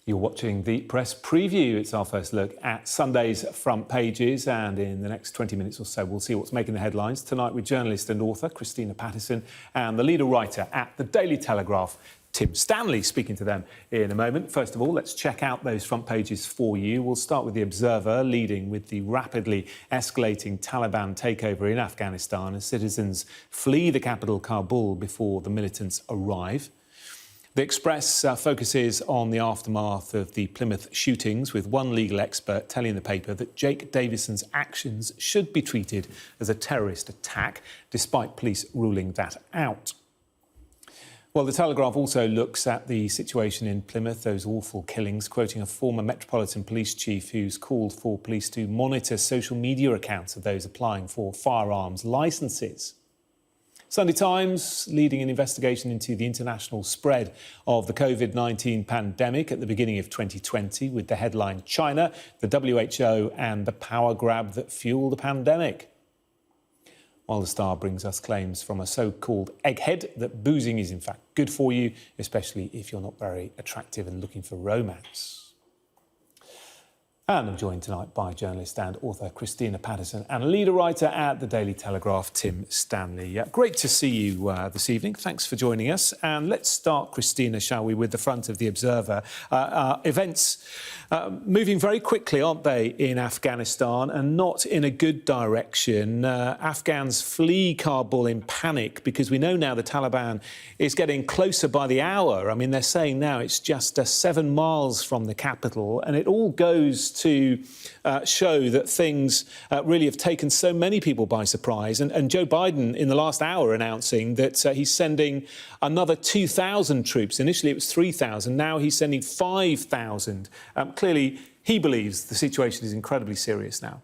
You're watching the press preview. It's our first look at Sunday's front pages, and in the next 20 minutes or so we'll see what's making the headlines tonight with journalist and author Christina Patterson and the leader writer at the Daily Telegraph, Tim Stanley, speaking to them in a moment. First of all, let's check out those front pages for you. We'll start with the Observer, leading with the rapidly escalating Taliban takeover in Afghanistan as citizens flee the capital, Kabul, before the militants arrive. The Express focuses on the aftermath of the Plymouth shootings, with one legal expert telling the paper that Jake Davison's actions should be treated as a terrorist attack, despite police ruling that out. Well, the Telegraph also looks at the situation in Plymouth, those awful killings, quoting a former Metropolitan Police chief who's called for police to monitor social media accounts of those applying for firearms licences. Sunday Times leading an investigation into the international spread of the COVID-19 pandemic at the beginning of 2020 with the headline China, the WHO and the power grab that fueled the pandemic. While the Star brings us claims from a so-called egghead that boozing is in fact good for you, especially if you're not very attractive and looking for romance. And I'm joined tonight by journalist and author Christina Patterson and leader writer at the Daily Telegraph, Tim Stanley. Great to see you this evening. Thanks for joining us. And let's start, Christina, shall we, with the front of the Observer. Events moving very quickly, aren't they, in Afghanistan, and not in a good direction. Afghans flee Kabul in panic because we know now the Taliban is getting closer by the hour. I mean, they're saying now it's just 7 miles from the capital, and it all goes to show that things really have taken so many people by surprise. And Joe Biden, in the last hour, announcing that he's sending another 2,000 troops. Initially, it was 3,000. Now he's sending 5,000. Clearly, he believes the situation is incredibly serious now.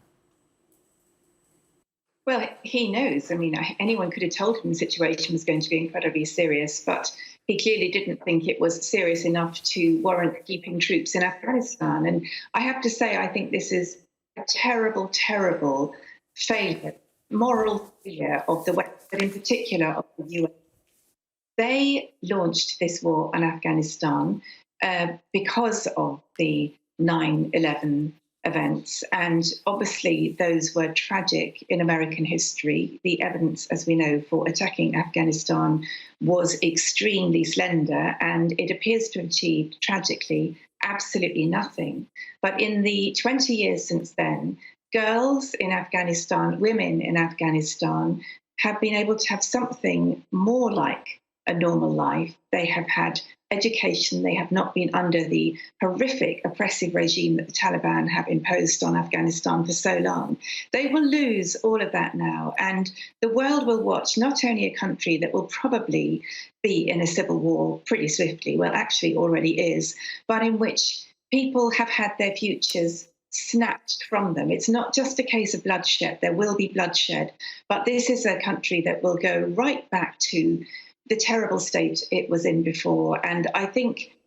Well, he knows. I mean, anyone could have told him the situation was going to be incredibly serious, but he clearly didn't think it was serious enough to warrant keeping troops in Afghanistan. And I have to say, I think this is a terrible, terrible failure, moral failure of the West, but in particular of the US. They launched this war on Afghanistan because of the 9/11 events. And obviously, those were tragic in American history. The evidence, as we know, for attacking Afghanistan was extremely slender, and it appears to have achieved, tragically, absolutely nothing. But in the 20 years since then, girls in Afghanistan, women in Afghanistan, have been able to have something more like a normal life. They have had education. They have not been under the horrific, oppressive regime that the Taliban have imposed on Afghanistan for so long. They will lose all of that now. And the world will watch not only a country that will probably be in a civil war pretty swiftly, well, actually already is, but in which people have had their futures snatched from them. It's not just a case of bloodshed. There will be bloodshed. But this is a country that will go right back to the terrible state it was in before. And I think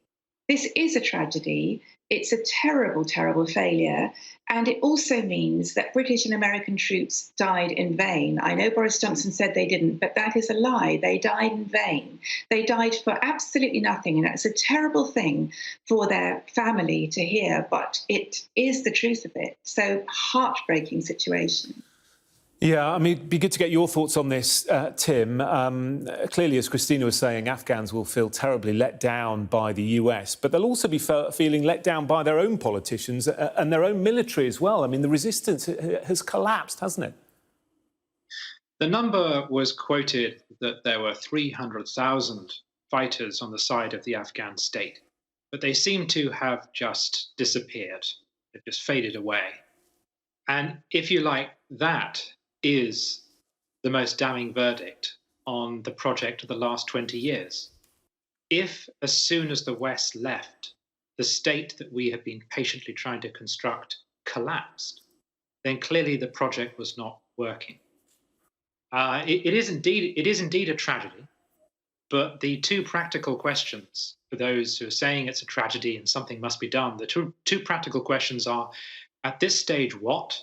this is a tragedy. It's a terrible, terrible failure. And it also means that British and American troops died in vain. I know Boris Johnson said they didn't, but that is a lie. They died in vain. They died for absolutely nothing. And that's a terrible thing for their family to hear, but it is the truth of it. So heartbreaking situation. Yeah, I mean, it'd be good to get your thoughts on this, Tim. Clearly, as Christina was saying, Afghans will feel terribly let down by the US, but they'll also be feeling let down by their own politicians and their own military as well. I mean, the resistance has collapsed, hasn't it? The number was quoted that there were 300,000 fighters on the side of the Afghan state, but they seem to have just disappeared. They've just faded away. And if you like, that is the most damning verdict on the project of the last 20 years. If, as soon as the West left, the state that we have been patiently trying to construct collapsed, then clearly the project was not working. It is indeed a tragedy, but the two practical questions for those who are saying it's a tragedy and something must be done, the two practical questions are, at this stage, what?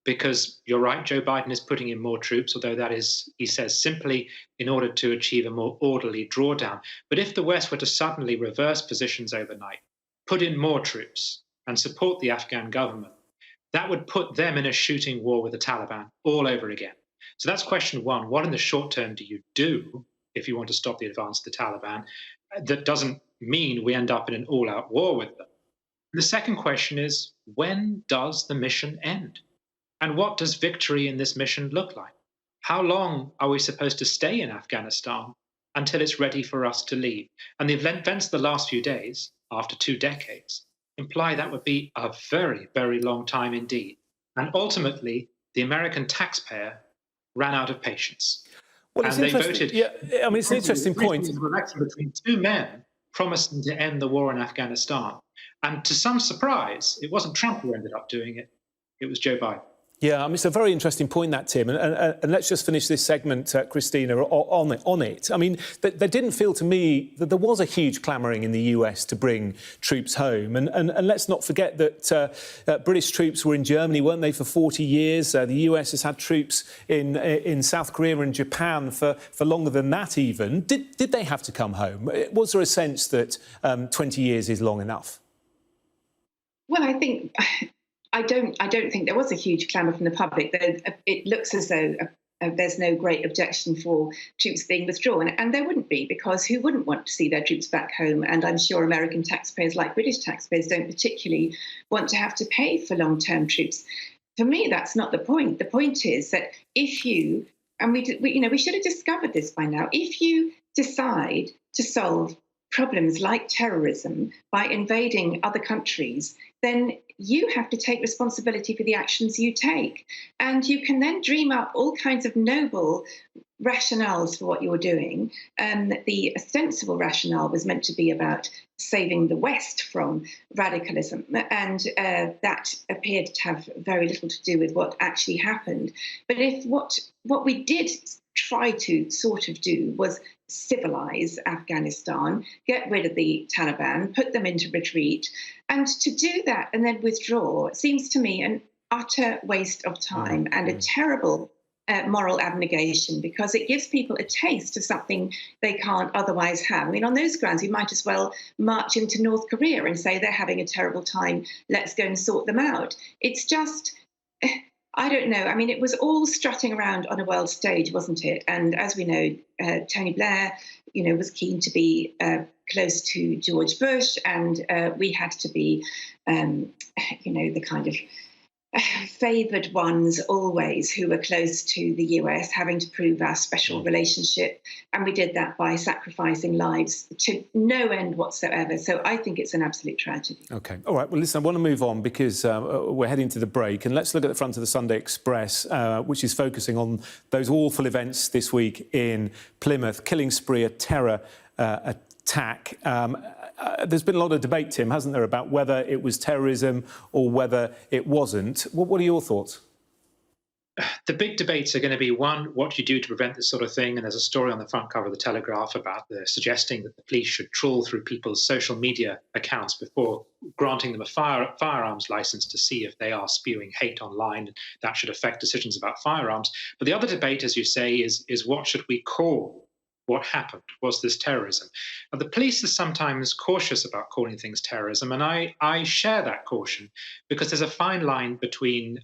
Because you're right, Joe Biden is putting in more troops, although that is, he says, simply in order to achieve a more orderly drawdown. But if the West were to suddenly reverse positions overnight, put in more troops and support the Afghan government, that would put them in a shooting war with the Taliban all over again. So that's question one. What in the short term do you do if you want to stop the advance of the Taliban? That doesn't mean we end up in an all-out war with them. The second question is, when does the mission end? And what does victory in this mission look like? How long are we supposed to stay in Afghanistan until it's ready for us to leave? And the events of the last few days, after 2 decades, imply that would be a very, very long time indeed. And ultimately, the American taxpayer ran out of patience. Well, and they voted. Yeah, I mean, it's an interesting point. An election between two men promising to end the war in Afghanistan. And to some surprise, it wasn't Trump who ended up doing it. It was Joe Biden. Yeah, I mean, it's a very interesting point, that, Tim. And let's just finish this segment, Christina, on it. I mean, there didn't feel to me that there was a huge clamouring in the US to bring troops home. And let's not forget that British troops were in Germany, weren't they, for 40 years? The US has had troops in South Korea and Japan for longer than that even. Did they have to come home? Was there a sense that 20 years is long enough? Well, I don't think there was a huge clamour from the public. It looks as though there's no great objection for troops being withdrawn, and there wouldn't be, because who wouldn't want to see their troops back home? And I'm sure American taxpayers, like British taxpayers, don't particularly want to have to pay for long-term troops. For me, that's not the point. The point is that if you, and we should have discovered this by now, if you decide to solve problems like terrorism by invading other countries, then you have to take responsibility for the actions you take. And you can then dream up all kinds of noble rationales for what you're doing. The ostensible rationale was meant to be about saving the West from radicalism, and that appeared to have very little to do with what actually happened. But if what we did try to sort of do was civilize Afghanistan, get rid of the Taliban, put them into retreat, and to do that and then withdraw seems to me an utter waste of time and a terrible moral abnegation, because it gives people a taste of something they can't otherwise have. I mean, on those grounds, we might as well march into North Korea and say they're having a terrible time, let's go and sort them out. It's just, I don't know. I mean, it was all strutting around on a world stage, wasn't it? And as we know, Tony Blair, was keen to be close to George Bush, and we had to be, the kind of favoured ones always, who were close to the US, having to prove our special relationship. And we did that by sacrificing lives to no end whatsoever. So I think it's an absolute tragedy. OK. All right. Well, listen, I want to move on because we're heading to the break. And let's look at the front of the Sunday Express, which is focusing on those awful events this week in Plymouth, killing spree, a terror attack. There's been a lot of debate, Tim, hasn't there, about whether it was terrorism or whether it wasn't. What are your thoughts? The big debates are going to be, one, what do you do to prevent this sort of thing? And there's a story on the front cover of the Telegraph about suggesting that the police should trawl through people's social media accounts before granting them a firearms license to see if they are spewing hate online. That should affect decisions about firearms. But the other debate, as you say, is what should we call what happened? Was this terrorism? Now, the police are sometimes cautious about calling things terrorism, and I share that caution, because there's a fine line between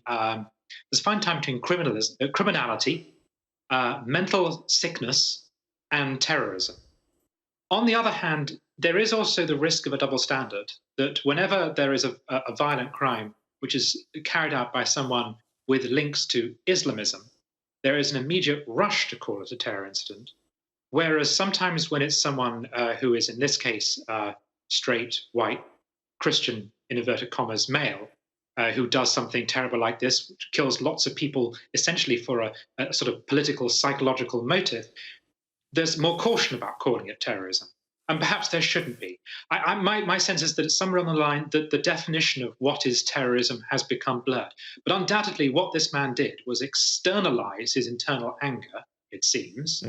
criminality, mental sickness, and terrorism. On the other hand, there is also the risk of a double standard, that whenever there is a violent crime which is carried out by someone with links to Islamism, there is an immediate rush to call it a terror incident. Whereas sometimes when it's someone who is, in this case, straight, white, Christian, in inverted commas, male, who does something terrible like this, which kills lots of people essentially for a sort of political, psychological motive, there's more caution about calling it terrorism. And perhaps there shouldn't be. My sense is that somewhere on the line, that the definition of what is terrorism has become blurred. But undoubtedly, what this man did was externalize his internal anger, it seems.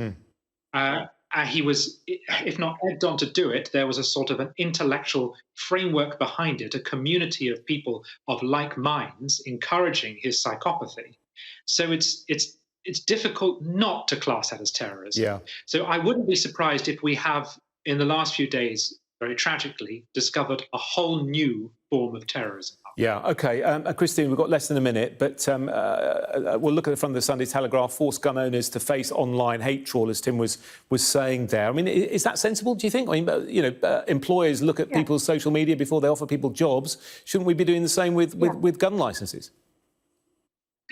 He was, if not egged on to do it, there was a sort of an intellectual framework behind it, a community of people of like minds encouraging his psychopathy. So it's difficult not to class that as terrorism. Yeah. So I wouldn't be surprised if we have, in the last few days, very tragically, discovered a whole new form of terrorism. Yeah, OK. Christine, we've got less than a minute, but we'll look at it from the Sunday Telegraph. Force gun owners to face online hate trawl, as Tim was saying there. I mean, is that sensible, do you think? I mean, employers look at people's social media before they offer people jobs. Shouldn't we be doing the same with gun licences?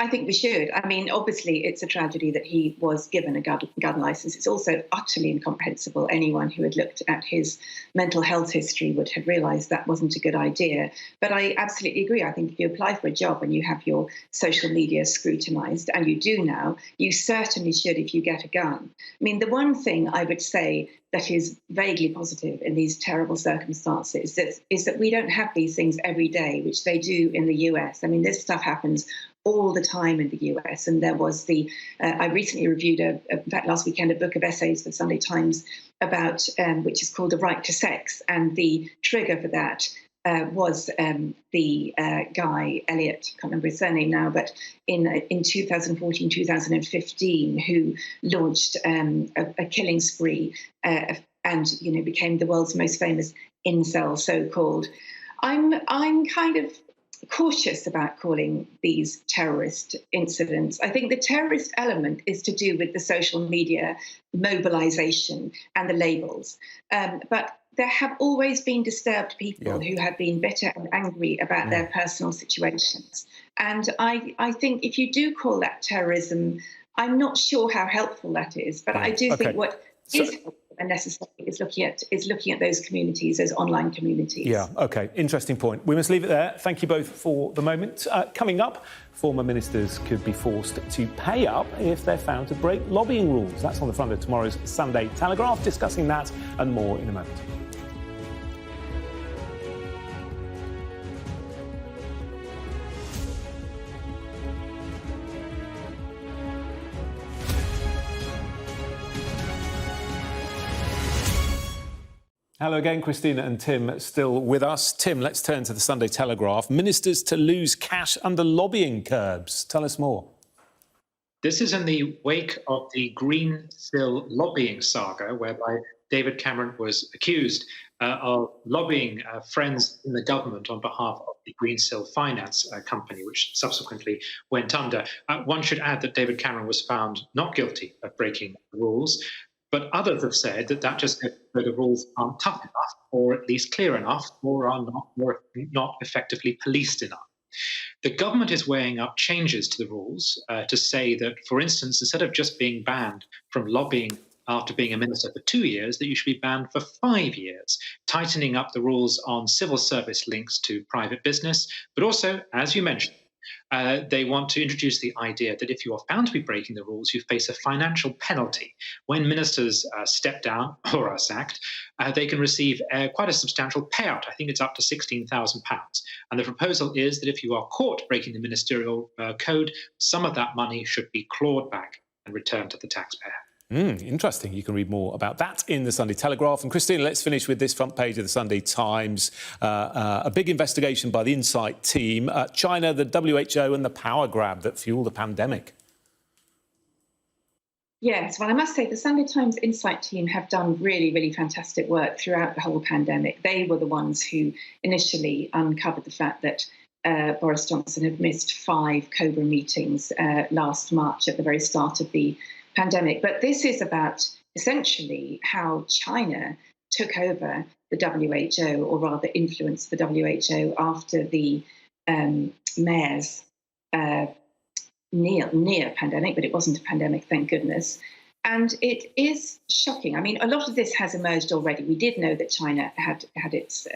I think we should. I mean, obviously, it's a tragedy that he was given a gun license. It's also utterly incomprehensible. Anyone who had looked at his mental health history would have realised that wasn't a good idea. But I absolutely agree. I think if you apply for a job and you have your social media scrutinised, and you do now, you certainly should if you get a gun. I mean, the one thing I would say that is vaguely positive in these terrible circumstances is that we don't have these things every day, which they do in the US. I mean, this stuff happens all the time in the US. And there was I recently reviewed, in fact, last weekend, a book of essays for the Sunday Times about, which is called The Right to Sex. And the trigger for that was the guy, Elliot, I can't remember his surname now, but in 2014, 2015, who launched a killing spree and, became the world's most famous incel, so-called. I'm kind of cautious about calling these terrorist incidents. I think the terrorist element is to do with the social media mobilization and the labels. But there have always been disturbed people who have been bitter and angry about their personal situations. And I think if you do call that terrorism, I'm not sure how helpful that is. But I do think what is helpful and necessary is looking at those communities, those online communities. Yeah, OK. Interesting point. We must leave it there. Thank you both for the moment. Coming up, former ministers could be forced to pay up if they're found to break lobbying rules. That's on the front of tomorrow's Sunday Telegraph. Discussing that and more in a moment. Hello again, Christina and Tim still with us. Tim, let's turn to the Sunday Telegraph. Ministers to lose cash under lobbying curbs. Tell us more. This is in the wake of the Green Sill lobbying saga, whereby David Cameron was accused of lobbying friends in the government on behalf of the Green Sill Finance company, which subsequently went under. One should add that David Cameron was found not guilty of breaking the rules. But others have said that just means that the rules aren't tough enough, or at least clear enough, or are not effectively policed enough. The government is weighing up changes to the rules to say that, for instance, instead of just being banned from lobbying after being a minister for 2 years, that you should be banned for 5 years, tightening up the rules on civil service links to private business, but also, as you mentioned, they want to introduce the idea that if you are found to be breaking the rules, you face a financial penalty. When ministers step down or are sacked, they can receive quite a substantial payout. I think it's up to £16,000. And the proposal is that if you are caught breaking the ministerial code, some of that money should be clawed back and returned to the taxpayer. Interesting. You can read more about that in the Sunday Telegraph. And Christina, let's finish with this front page of the Sunday Times. A big investigation by the Insight team. China, the WHO and the power grab that fueled the pandemic. Yes, well, I must say the Sunday Times Insight team have done really, really fantastic work throughout the whole pandemic. They were the ones who initially uncovered the fact that Boris Johnson had missed 5 COBRA meetings last March at the very start of the pandemic. But this is about essentially how China took over the WHO, or rather influenced the WHO after the MERS near pandemic, but it wasn't a pandemic, thank goodness. And it is shocking. I mean, a lot of this has emerged already. We did know that China had its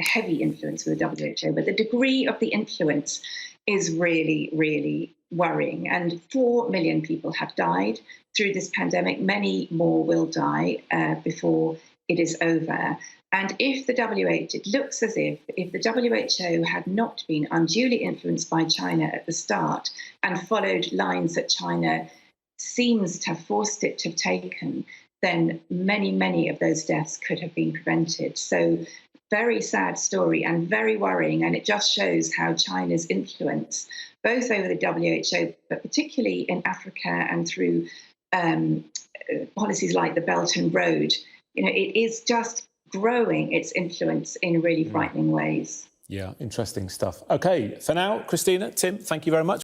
heavy influence with the WHO, but the degree of the influence is really, really worrying. And 4 million people have died through this pandemic. Many more will die before it is over. And if the WHO, it looks as if the WHO had not been unduly influenced by China at the start and followed lines that China seems to have forced it to have taken, then many, many of those deaths could have been prevented. So very sad story and very worrying. And it just shows how China's influence, both over the WHO, but particularly in Africa and through policies like the Belt and Road, it is just growing its influence in really frightening ways. Yeah, interesting stuff. OK, for now, Christina, Tim, thank you very much.